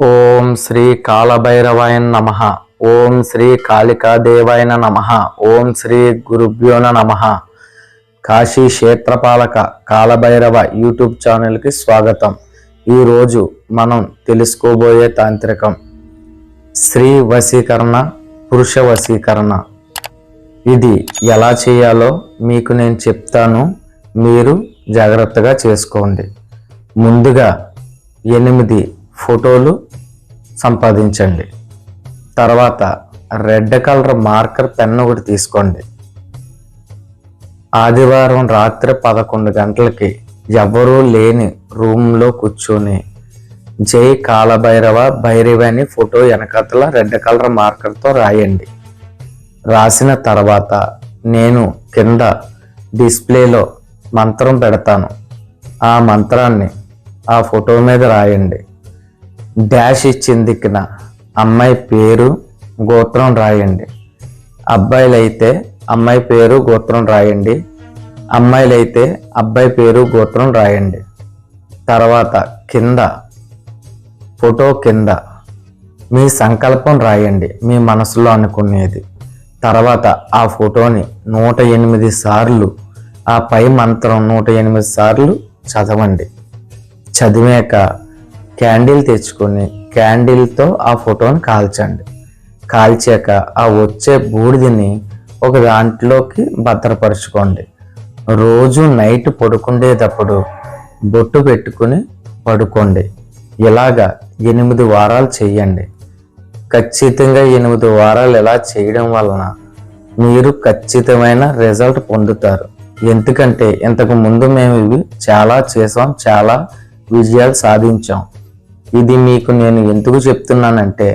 ఓం శ్రీ కాళభైరవాయ నమః. ఓం శ్రీ కాళికాదేవాయ నమః. ఓం శ్రీ గురుభ్యో నమః. కాశీ క్షేత్రపాలక కాళభైరవ యూట్యూబ్ ఛానల్కి స్వాగతం. ఈరోజు మనం తెలుసుకోబోయే తాంత్రికం స్త్రీ వశీకరణ, పురుష వశీకరణ. ఇది ఎలా చేయాలో మీకు నేను చెప్తాను, మీరు జాగ్రత్తగా చేసుకోండి. ముందుగా 8 ఫోటోలు సంపాదించండి. తర్వాత రెడ్ కలర్ మార్కర్ పెన్ ఒకటి తీసుకోండి. ఆదివారం రాత్రి 11 గంటలకి ఎవరూ లేని రూమ్లో కూర్చొని జై కాళభైరవ భైరవి అని ఫోటో వెనకతల రెడ్ కలర్ మార్కర్తో రాయండి. రాసిన తర్వాత నేను కింద డిస్ప్లేలో మంత్రం పెడతాను. ఆ మంత్రాన్ని ఆ ఫోటో మీద రాయండి. డాష్ ఇచ్చిన దిక్కున అమ్మాయి పేరు గోత్రం రాయండి. అబ్బాయిలైతే అమ్మాయి పేరు గోత్రం రాయండి, అమ్మాయిలైతే అబ్బాయి పేరు గోత్రం రాయండి. తర్వాత కింద ఫోటో కింద మీ సంకల్పం రాయండి, మీ మనసులో అనుకునేది. తర్వాత ఆ ఫోటోని 108 సార్లు ఆ పై మంత్రం 108 సార్లు చదవండి. చదివాక క్యాండిల్ తెచ్చుకొని క్యాండిల్తో ఆ ఫోటోని కాల్చండి. కాల్చాక ఆ వచ్చే బూడిదని ఒక దాంట్లోకి భద్రపరచుకోండి. రోజు నైట్ పడుకునేటప్పుడు బొట్టు పెట్టుకుని పడుకోండి. ఇలాగా 8 వారాలు చేయండి. ఖచ్చితంగా 8 వారాలు ఇలా చేయడం వలన మీరు ఖచ్చితమైన రిజల్ట్ పొందుతారు. ఎందుకంటే ఇంతకు ముందు మేము ఇవి చాలా చేసాం, చాలా విజయాలు సాధించాం. ఇది మీకు నేను ఎందుకు చెప్తున్నానంటే,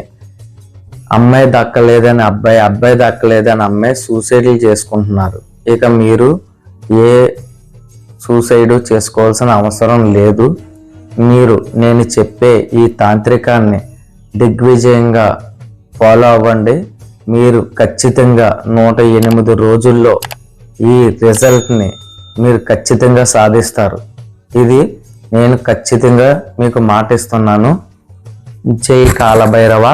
అమ్మాయి దక్కలేదని అబ్బాయి, అబ్బాయి దక్కలేదని అమ్మాయి సూసైడ్లు చేసుకుంటున్నారు. ఇక మీరు ఏ సూసైడ్ చేసుకోవాల్సిన అవసరం లేదు. మీరు నేను చెప్పే ఈ తాంత్రికాన్ని దిగ్విజయంగా ఫాలో అవ్వండి. మీరు ఖచ్చితంగా 108 రోజుల్లో ఈ రిజల్ట్ని మీరు ఖచ్చితంగా సాధిస్తారు. ఇది నేను ఖచ్చితంగా మీకు మాట ఇస్తున్నాను. జై కాళభైరవ.